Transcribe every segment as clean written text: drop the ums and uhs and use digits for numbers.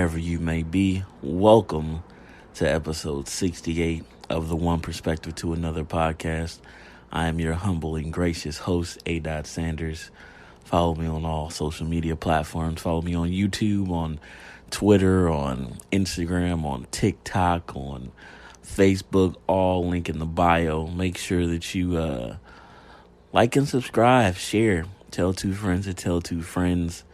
wherever you may be. Welcome to episode 68 of the One Perspective to Another podcast. I am your humble and gracious host, A. Sanders. Follow me on all social media platforms. Follow me on YouTube, on Twitter, on Instagram, on TikTok, on Facebook, all link in the bio. Make sure that you like and subscribe, share, tell two friends to tell two friends.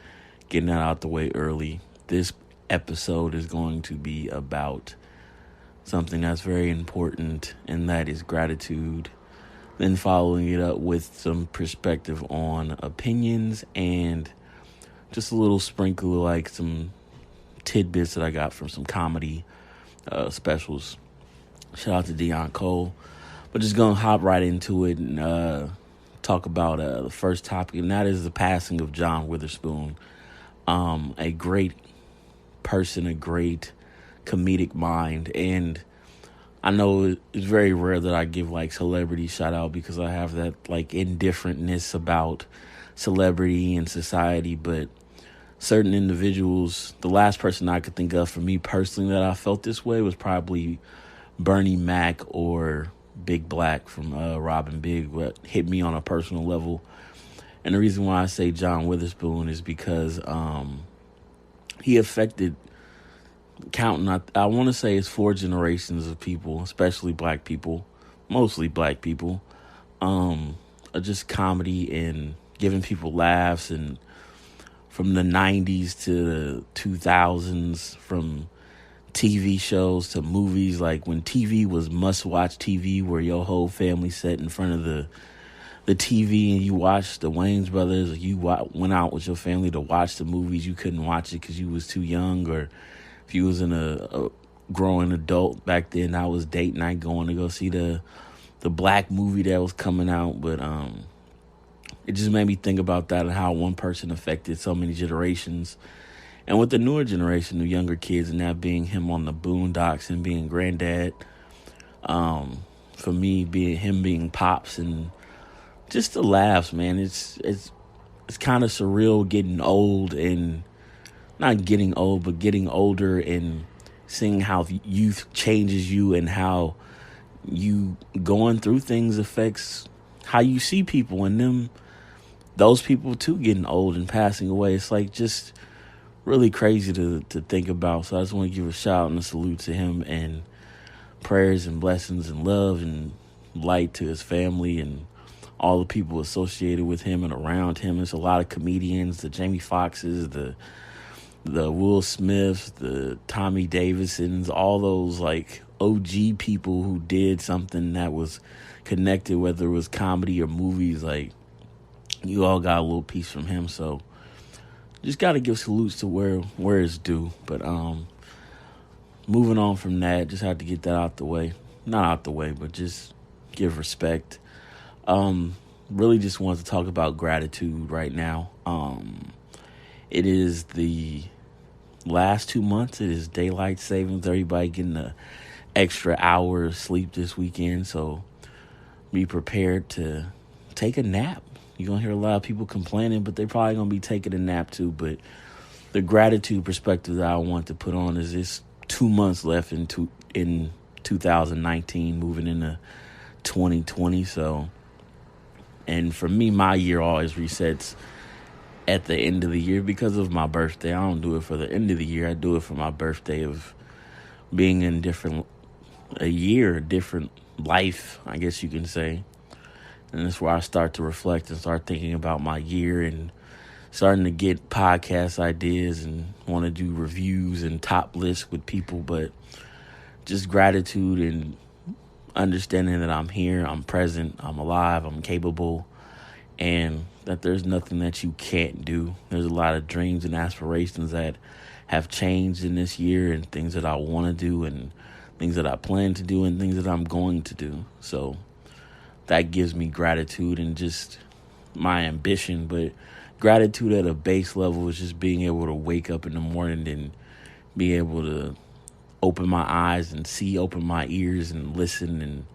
Getting that out the way early. This episode is going to be about something that's very important, and that is gratitude. Then following it up with some perspective on opinions and just a little sprinkle of like some tidbits that I got from some comedy specials. Shout out to Deion Cole. But just going to hop right into it and talk about the first topic, and that is the passing of John Witherspoon. A great person, a great comedic mind. And I know it's very rare that I give like celebrity shout out because I have that like indifferentness about celebrity and society, but certain individuals, the last person I could think of for me personally that I felt this way was probably Bernie Mac or Big Black from Robin Big, what hit me on a personal level. And the reason why I say John Witherspoon is because he affected counting, I want to say it's 4 generations of people, especially black people, mostly black people, just comedy and giving people laughs. And from the 90s to the 2000s, from TV shows to movies, like when TV was must-watch TV where your whole family sat in front of the TV and you watched the Wayans brothers, or you went out with your family to watch the movies. You couldn't watch it because you was too young, or if you was a growing adult back then, I was date night going to go see the black movie that was coming out. But it just made me think about that and how one person affected so many generations. And with the newer generation, the younger kids, and that being him on the Boondocks and being granddad, for me being Pops, and just the laughs, man. It's kind of surreal getting old, and not getting old, but getting older, and seeing how youth changes you and how you going through things affects how you see people, and those people too getting old and passing away. It's like just really crazy to think about. So I just want to give a shout out and a salute to him, and prayers and blessings and love and light to his family and all the people associated with him and around him. There's a lot of comedians, the Jamie Foxxes, the Will Smiths, the Tommy Davisons, all those like OG people who did something that was connected, whether it was comedy or movies. Like, you all got a little piece from him. So just got to give salutes to where it's due. But moving on from that, just had to get that out the way. Not out the way, but just give respect. Really just wanted to talk about gratitude right now. It is the last 2 months. It is daylight savings. Everybody getting an extra hour of sleep this weekend. So be prepared to take a nap. You're going to hear a lot of people complaining, but they're probably going to be taking a nap too. But the gratitude perspective that I want to put on is this 2 months left in 2019, moving into 2020. So, and for me, my year always resets at the end of the year because of my birthday. I don't do it for the end of the year. I do it for my birthday of being in a different life, I guess you can say. And that's where I start to reflect and start thinking about my year and starting to get podcast ideas and want to do reviews and top lists with people. But just gratitude and understanding that I'm here, I'm present, I'm alive, I'm capable, and that there's nothing that you can't do. There's a lot of dreams and aspirations that have changed in this year, and things that I want to do, and things that I plan to do, and things that I'm going to do. So that gives me gratitude and just my ambition. But gratitude at a base level is just being able to wake up in the morning and be able to open my eyes and see, open my ears and listen and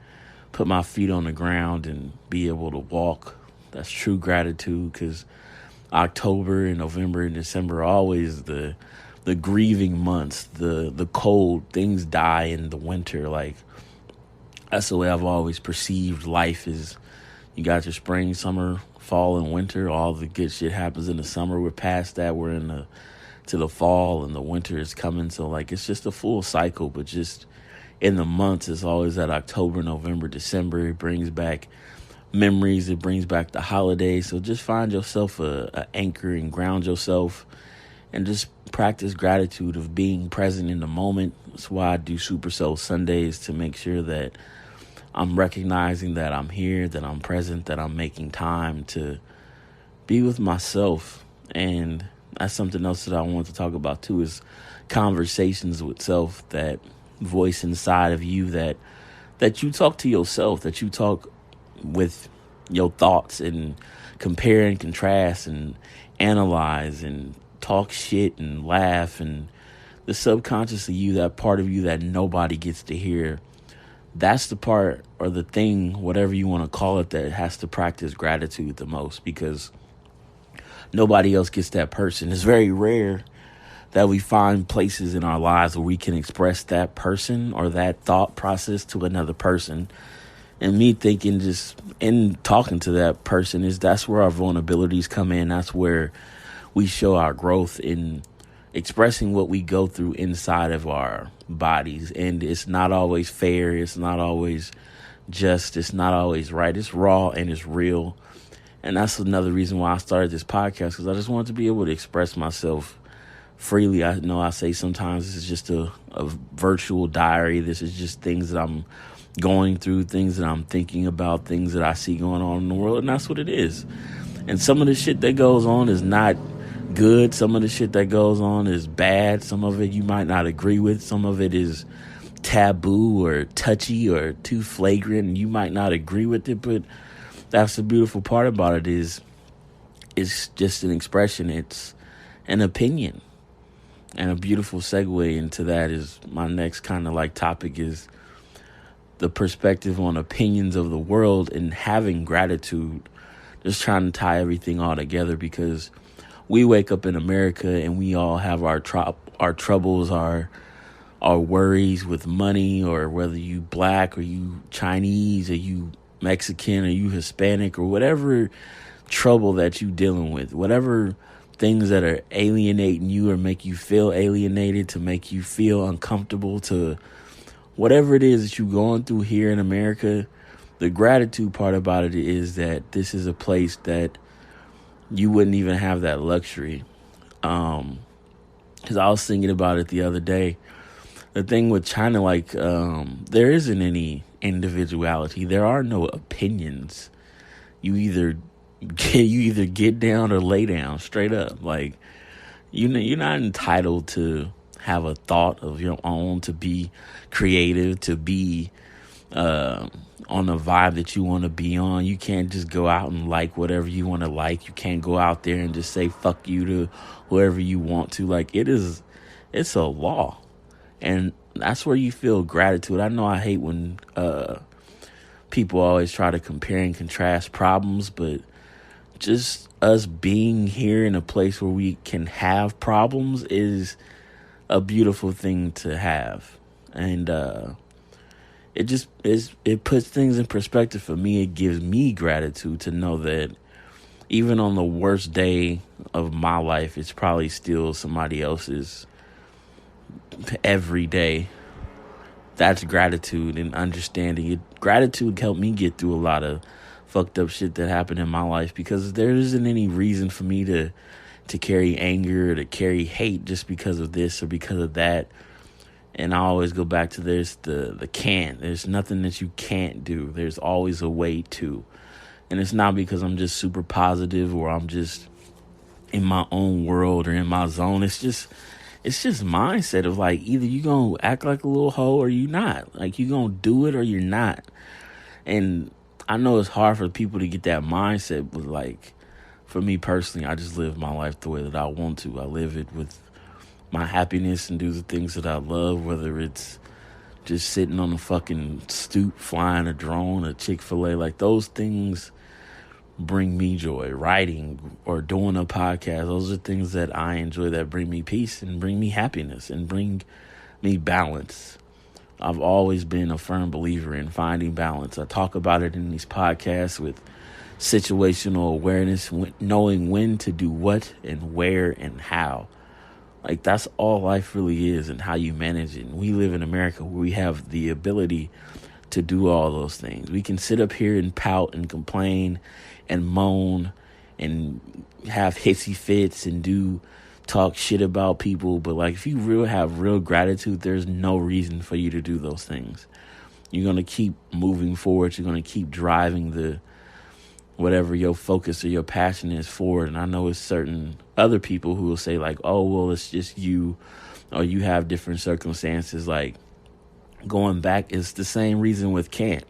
put my feet on the ground and be able to walk. That's true gratitude, because October and November and December are always the the grieving months, the cold, things die in the winter. Like, that's the way I've always perceived life is you got your spring, summer, fall, and winter. All the good shit happens in the summer. We're past that. We're to the fall, and the winter is coming. So, like, it's just a full cycle. But just in the months, it's always that October, November, December. It brings back memories. It brings back the holidays. So just find yourself a anchor and ground yourself and just practice gratitude of being present in the moment. That's why I do Super Soul Sundays, to make sure that I'm recognizing that I'm here, that I'm present, that I'm making time to be with myself. And that's something else that I want to talk about too, is conversations with self, that voice inside of you that you talk to yourself, that you talk with your thoughts and compare and contrast and analyze and talk shit and laugh. And the subconscious of you, that part of you that nobody gets to hear, that's the part, or the thing, whatever you want to call it, that has to practice gratitude the most, because nobody else gets that person. It's very rare that we find places in our lives where we can express that person or that thought process to another person. And me thinking, just in talking to that person, that's where our vulnerabilities come in. That's where we show our growth in expressing what we go through inside of our bodies. And it's not always fair. It's not always just. It's not always right. It's raw and it's real. And that's another reason why I started this podcast, because I just wanted to be able to express myself freely. I know I say sometimes this is just a virtual diary. This is just things that I'm going through, things that I'm thinking about, things that I see going on in the world. And that's what it is. And some of the shit that goes on is not good. Some of the shit that goes on is bad. Some of it you might not agree with. Some of it is taboo or touchy or too flagrant, and you might not agree with it. But that's the beautiful part about it, is it's just an expression. It's an opinion. And a beautiful segue into that is my next kind of like topic, is the perspective on opinions of the world and having gratitude. Just trying to tie everything all together, because we wake up in America and we all have our troubles, our worries with money, or whether you black or you Chinese or you Mexican or you Hispanic, or whatever trouble that you dealing with, whatever things that are alienating you or make you feel alienated, to make you feel uncomfortable, to whatever it is that you're going through here in America. The gratitude part about it is that this is a place that you wouldn't even have that luxury. Because I was thinking about it the other day. The thing with China, like, there isn't any individuality. There are no opinions. You either get down or lay down, straight up. Like, you're not entitled to have a thought of your own, to be creative, to be on the vibe that you want to be on. You can't just go out and like whatever you want to like. You can't go out there and just say fuck you to whoever you want to. Like, it's a law. And that's where you feel gratitude. I know I hate when people always try to compare and contrast problems, but just us being here in a place where we can have problems is a beautiful thing to have. And it puts things in perspective for me. It gives me gratitude to know that even on the worst day of my life, it's probably still somebody else's every day. That's gratitude and understanding it. Gratitude helped me get through a lot of fucked up shit that happened in my life, because there isn't any reason for me to carry anger or to carry hate just because of this or because of that. And I always go back to the can't. There's nothing that you can't do. There's always a way to. And it's not because I'm just super positive or I'm just in my own world or in my zone. It's just mindset of like, either you gonna act like a little hoe or you not. Like, you gonna do it or you're not. And I know it's hard for people to get that mindset, but like, for me personally, I just live my life the way that I want to. I live it with my happiness and do the things that I love, whether it's just sitting on a fucking stoop, flying a drone, a Chick-fil-A. Like, those things bring me joy. Writing or doing a podcast, those are things that I enjoy, that bring me peace and bring me happiness and bring me balance. I've always been a firm believer in finding balance. I talk about it in these podcasts with situational awareness, knowing when to do what and where and how. Like, that's all life really is, and how you manage it. And we live in America where we have the ability to do all those things. We can sit up here and pout and complain and moan and have hissy fits and talk shit about people. But like, if you have real gratitude, there's no reason for you to do those things. You're going to keep moving forward. You're going to keep driving the whatever your focus or your passion is forward. And I know it's certain other people who will say like, oh, well, it's just you, or you have different circumstances. Like, going back is the same reason with can't.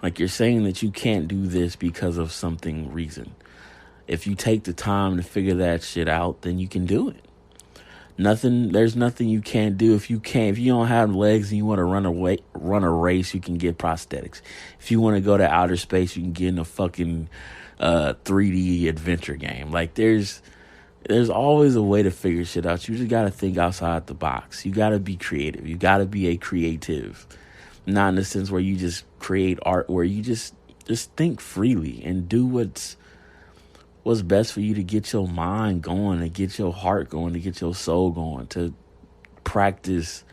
Like, you're saying that you can't do this because of something reason. If you take the time to figure that shit out, then you can do it. There's nothing you can't do. If you don't have legs and you want to run a race, you can get prosthetics. If you want to go to outer space, you can get in a fucking 3D adventure game. Like, there's always a way to figure shit out. You just got to think outside the box. You got to be creative. You got to be a creative. Not in the sense where you just create art, where you just think freely and do what's best for you to get your mind going, to get your heart going, to get your soul going, to practice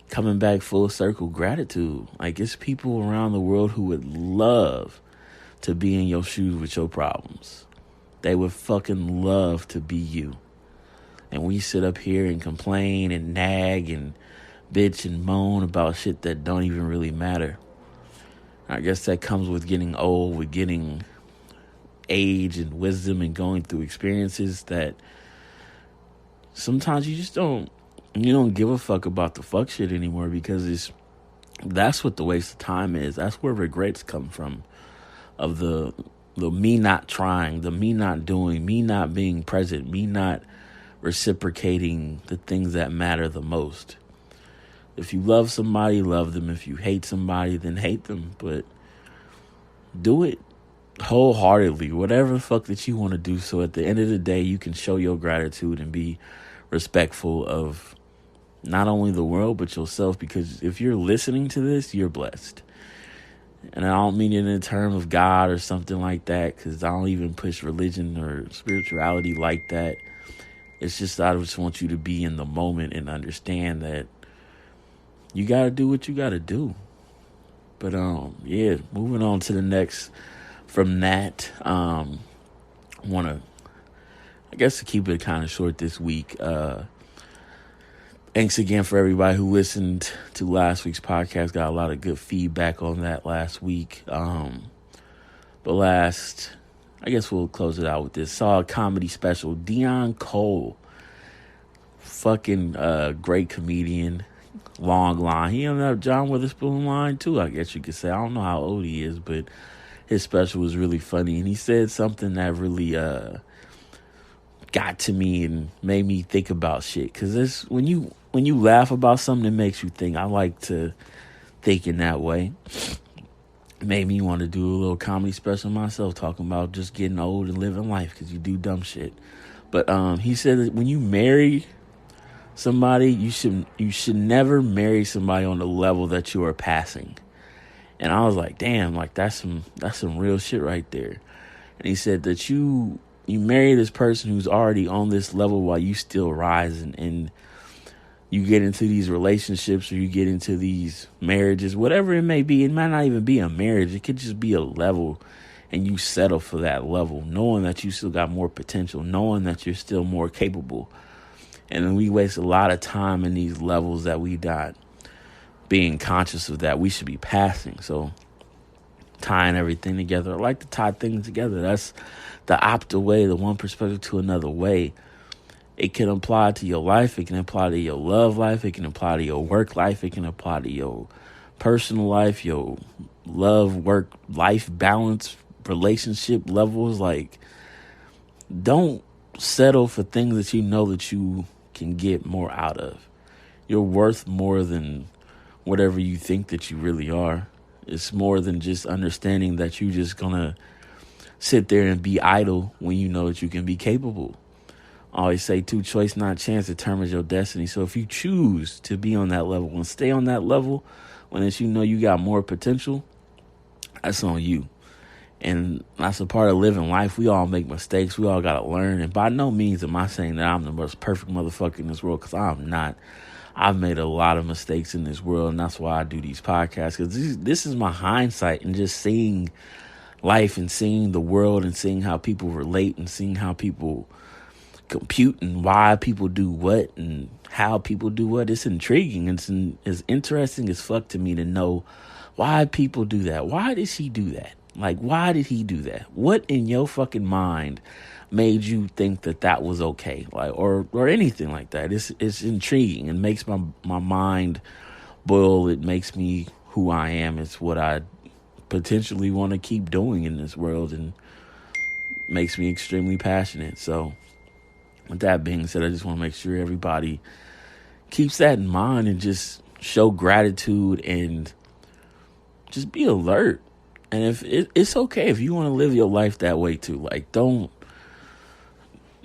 coming back full circle gratitude. Like, it's people around the world who would love to be in your shoes with your problems. They would fucking love to be you. And we sit up here and complain and nag and bitch and moan about shit that don't even really matter. I guess that comes with getting old, with getting age and wisdom and going through experiences that sometimes you don't give a fuck about the fuck shit anymore, because that's what the waste of time is. That's where regrets come from, of the me not trying, the me not doing, me not being present, me not reciprocating the things that matter the most. If you love somebody, love them. If you hate somebody, then hate them. But do it wholeheartedly, whatever the fuck that you want to do. So at the end of the day, you can show your gratitude and be respectful of not only the world, but yourself. Because if you're listening to this, you're blessed. And I don't mean it in terms of God or something like that, because I don't even push religion or spirituality like that. It's just, I just want you to be in the moment and understand that you got to do what you got to do. But, yeah, moving on to the next from that. I guess to keep it kind of short this week, thanks again for everybody who listened to last week's podcast. Got a lot of good feedback on that last week. I guess we'll close it out with this. Saw a comedy special. Dion Cole, fucking great comedian. Long line. He ended up John Witherspoon line too, I guess you could say. I don't know how old he is, but his special was really funny. And he said something that really got to me and made me think about shit. Because when you laugh about something, it makes you think. I like to think in that way. Made me want to do a little comedy special myself, talking about just getting old and living life, because you do dumb shit. But he said that when you marry somebody, you should never marry somebody on the level that you are passing. And I was like, damn, like that's some real shit right there. And he said that you marry this person who's already on this level while you still rising, and you get into these relationships or you get into these marriages, whatever it may be. It might not even be a marriage. It could just be a level, and you settle for that level, knowing that you still got more potential, knowing that you're still more capable. And then we waste a lot of time in these levels that we not being conscious of that we should be passing. So tying everything together. I like to tie things together. That's the Opta way, the one perspective to another way. It can apply to your life. It can apply to your love life. It can apply to your work life. It can apply to your personal life, your love, work, life balance, relationship levels. Like, don't settle for things that you know that you can get more out of. You're worth more than whatever you think that you really are. It's more than just understanding that you're just gonna sit there and be idle when you know that you can be capable. I always say choice, not chance, determines your destiny. So if you choose to be on that level and stay on that level, when it's, you know, you got more potential, that's on you. And that's a part of living life. We all make mistakes. We all got to learn. And by no means am I saying that I'm the most perfect motherfucker in this world, because I'm not. I've made a lot of mistakes in this world, and that's why I do these podcasts, because this is my hindsight and just seeing life and seeing the world and seeing how people relate and seeing how people compute and why people do what and how people do what. It's intriguing. It's interesting as fuck to me to know why people do that. Why did she do that? Like, why did he do that? What in your fucking mind made you think that that was okay? Like, or anything like that. It's intriguing. It makes my mind boil. It makes me who I am. It's what I potentially want to keep doing in this world, and makes me extremely passionate. So with that being said, I just want to make sure everybody keeps that in mind and just show gratitude and just be alert. And if it's okay if you want to live your life that way too. Like, don't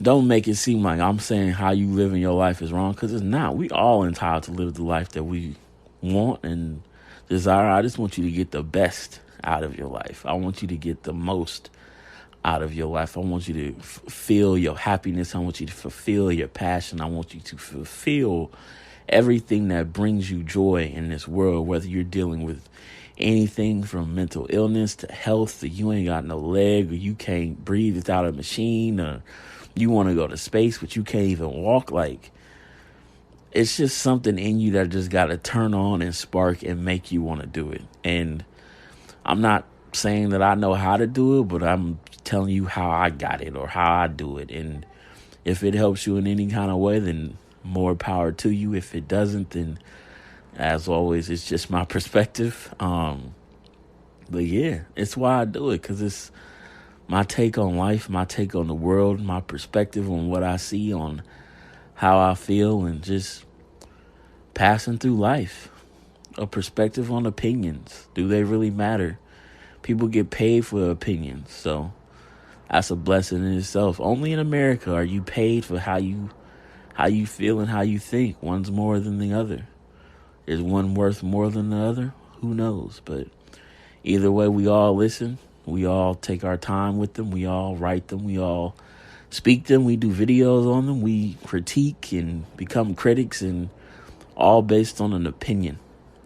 make it seem like I'm saying how you live in your life is wrong, because it's not. We all entitled to live the life that we want and desire. I just want you to get the best out of your life. I want you to get the most out of your life. I want you to feel your happiness. I want you to fulfill your passion. I want you to fulfill everything that brings you joy in this world, whether you're dealing with anything from mental illness to health, that you ain't got no leg, or you can't breathe without a machine, or you want to go to space but you can't even walk. Like, it's just something in you that just got to turn on and spark and make you want to do it. And I'm not saying that I know how to do it, but I'm telling you how I got it or how I do it. And if it helps you in any kind of way, then more power to you. If it doesn't, then as always, it's just my perspective. But yeah, it's why I do it, because it's my take on life, my take on the world, my perspective on what I see, on how I feel, and just passing through life. A perspective on opinions. Do they really matter? People get paid for opinions, so that's a blessing in itself. Only in America are you paid for how you feel and how you think. One's more than the other. Is one worth more than the other? Who knows? But either way, we all listen. We all take our time with them. We all write them. We all speak them. We do videos on them. We critique and become critics, and all based on an opinion.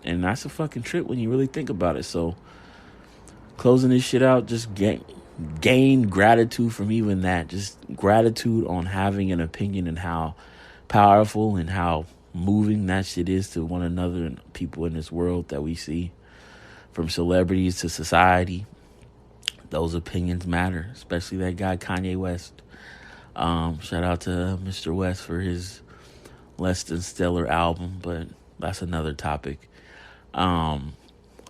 And that's a fucking trip when you really think about it. So closing this shit out, just gain gratitude from even that. Just gratitude on having an opinion and how powerful and how moving that shit is to one another and people in this world that we see, from celebrities to society. Those opinions matter, especially that guy Kanye West. Shout out to Mr. West for his less than stellar album, but that's another topic.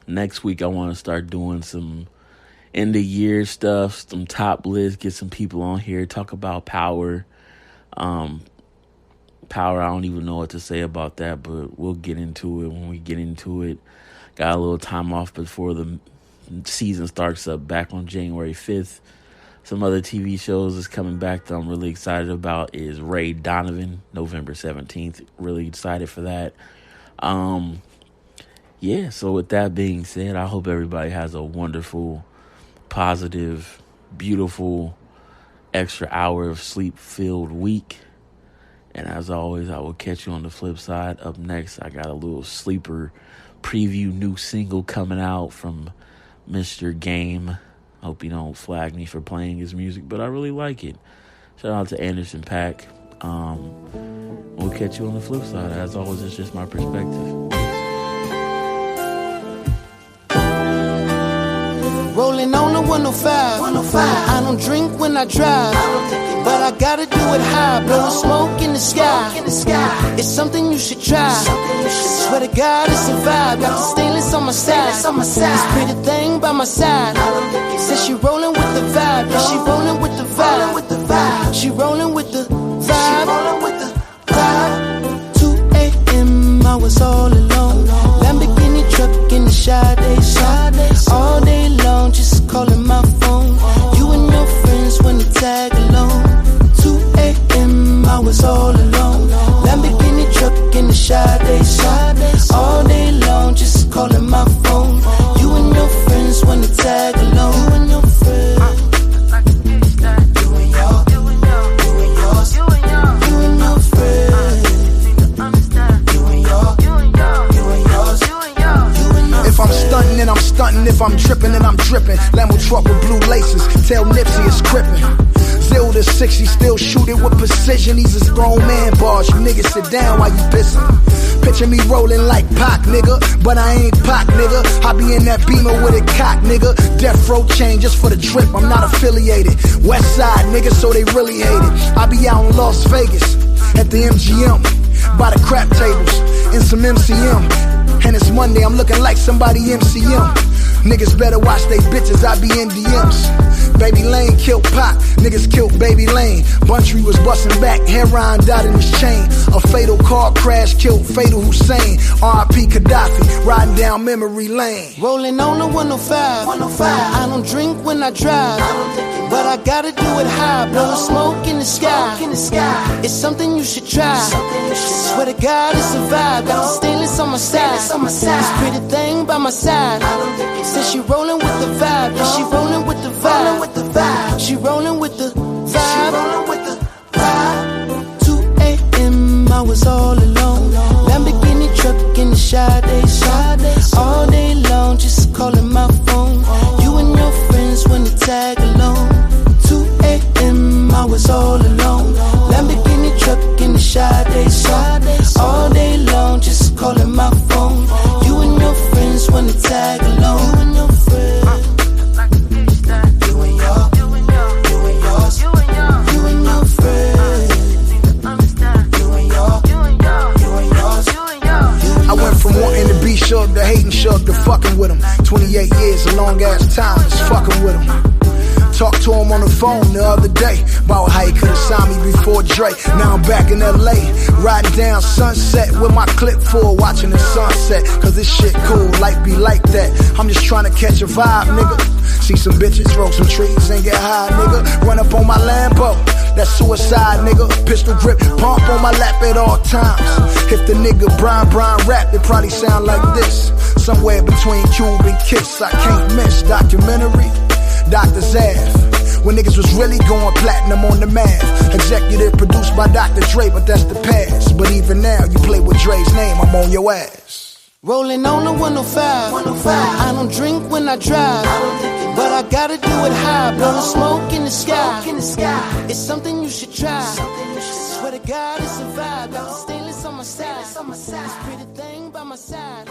Next week I want to start doing some end of year stuff, some top lists, get some people on here, talk about power. Power, I don't even know what to say about that, but we'll get into it when we get into it. Got a little time off before the season starts up back on January 5th. Some other TV shows is coming back that I'm really excited about is Ray Donovan, November 17th. Really excited for that. Yeah, so with that being said, I hope everybody has a wonderful, positive, beautiful, extra hour of sleep-filled week. And as always, I will catch you on the flip side. Up next, I got a little sleeper preview, new single coming out from Mr. Game. Hope you don't flag me for playing his music, but I really like it. Shout out to Anderson .Paak. We'll catch you on the flip side. As always, it's just my perspective. Rolling on the 105. I don't drink when I drive, but I gotta do it high. Blowing smoke in the sky. It's something you should try. Swear to God, it's a vibe. Got the stainless on my side. This pretty thing by my side says she rolling with the vibe. Yeah, she rolling with the vibe. She rolling with the vibe. 2 a.m. I was all alone. Lamborghini truck in the Sade. All day long, just calling my phone. You and me Sade. All day long, just calling my phone. You and your friends wanna tag along. You and your friends. You and your. You and yours. You and your friends. You and your. You and yours. If I'm stunting, then I'm stunting. If I'm dripping, then I'm dripping. Lambo truck with blue laces. Tell Nipsey it's crippin'. 0 to 60, still shoot it with precision. These is grown man bars. You niggas sit down while you pissin'. Picture me rolling like Pac, nigga. But I ain't Pac, nigga. I be in that Beamer with a cock, nigga. Death row chain just for the drip. I'm not affiliated. West side, nigga, so they really hate it. I be out in Las Vegas at the MGM by the crap tables in some MCM. And it's Monday, I'm looking like somebody MCM. Niggas better watch they bitches, I be in DMs. Baby Lane killed Pac, niggas killed Baby Lane. Buntry was busting back, heroin died in his chain. A fatal car crash killed Fatal Hussein. R.I.P. Gaddafi, riding down memory lane. Rolling on the 105. I don't drink when I drive, but I gotta do it high. Blowing smoke in the sky. It's something you should try. Swear to God, it's a vibe. Got the stainless on my side. This pretty thing by my side. Says she rolling with the vibe. Yeah, she rolling with the vibe. She rolling with the vibe. 2 a.m. I was all alone. Lamborghini truck in the Sade. All day long, just calling my phone. You and your friends wanna tag along. 2 a.m. I was all alone. Lamborghini truck in the Sade. All day long, just calling my phone. You and your friends wanna tag along. You and your friends. You and your. You and yours. You and your friends. You and your. You and yours. I went from wanting to be shook to hating shook to fucking with him. 28 years, a long ass time, just fucking with him. Talked to him on the phone the other day about how he could've signed me before Dre. Now I'm back in LA, riding down Sunset with my clip full, watching the sunset. Cause this shit cool, life be like that. I'm just trying to catch a vibe, nigga. See some bitches, roll some trees and get high, nigga. Run up on my Lambo, that's suicide, nigga. Pistol grip, pump on my lap at all times. If the nigga Brian rap, it probably sound like this. Somewhere between Cube and Kiss, I can't miss. Documentary, Dr. Zav, when niggas was really going platinum on the math. Executive produced by Dr. Dre, but that's the past. But even now, you play with Dre's name, I'm on your ass. Rolling on the 105. I don't drink when I drive, but I gotta do it high. Blowing smoke in the sky. It's something you should try. Swear to God, it's a vibe. Got the stainless on my side. This pretty thing by my side.